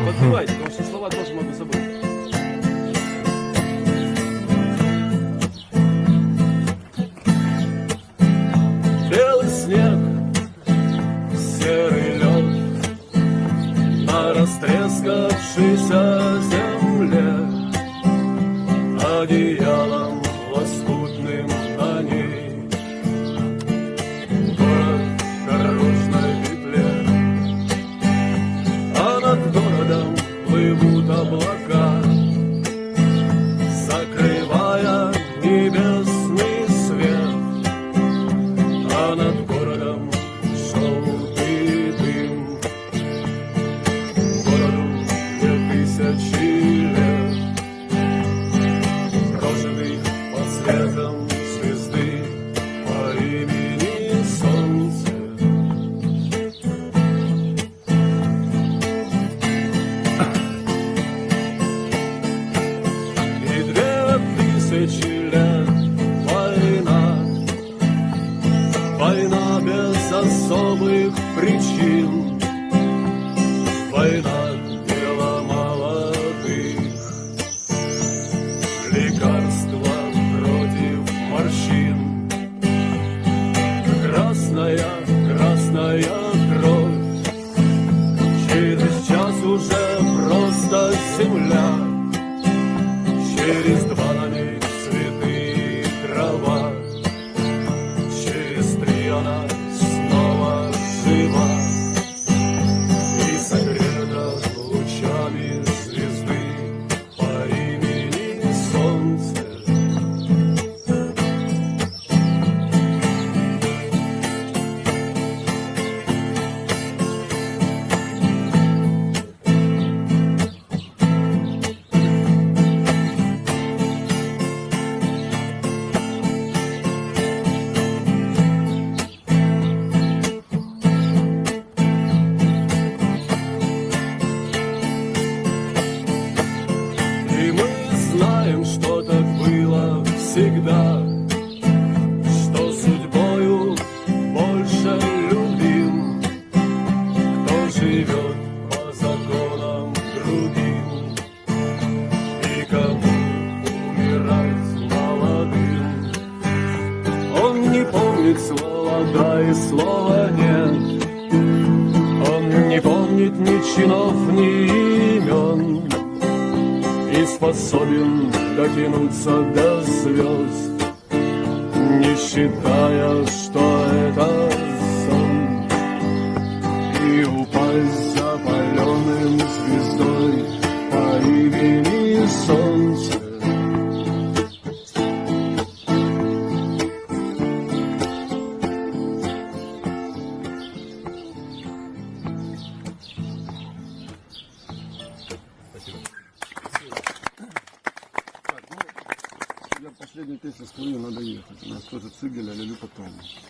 Подпевайте, потому что слова тоже могу забыть. Белый снег, серый лед на растрескавшейся земле, одеялом лоскутным на ней. Город в дорожной петле, а над городом плывут облака, закрывая небесный свет, а над городом желтый дым. Городу 2000 лет, прожитый под светом звезды по имени Солнце. И 2000 лет война, война без особых причин, война дела молодых, лекарства против морщин. Красная, красная кровь, через час уже просто земля, через 2 на ней цветы и трава, через 3 она снова жива и согрета лучами звезды по имени Солнце. И мы знаем, что так было всегда, что судьбою больше любим, кто живет по законам другим, и кому умирать молодым. Он не помнит слова «да» и слова «нет», он не помнит ни чинов, ни имен, и способен дотянуться до звезд, не считая, что это сон, и упасть запаленным звездой по имени Солнце. Я последнюю песню свою, надо ехать. У нас тоже Цигель, а Лилю потом.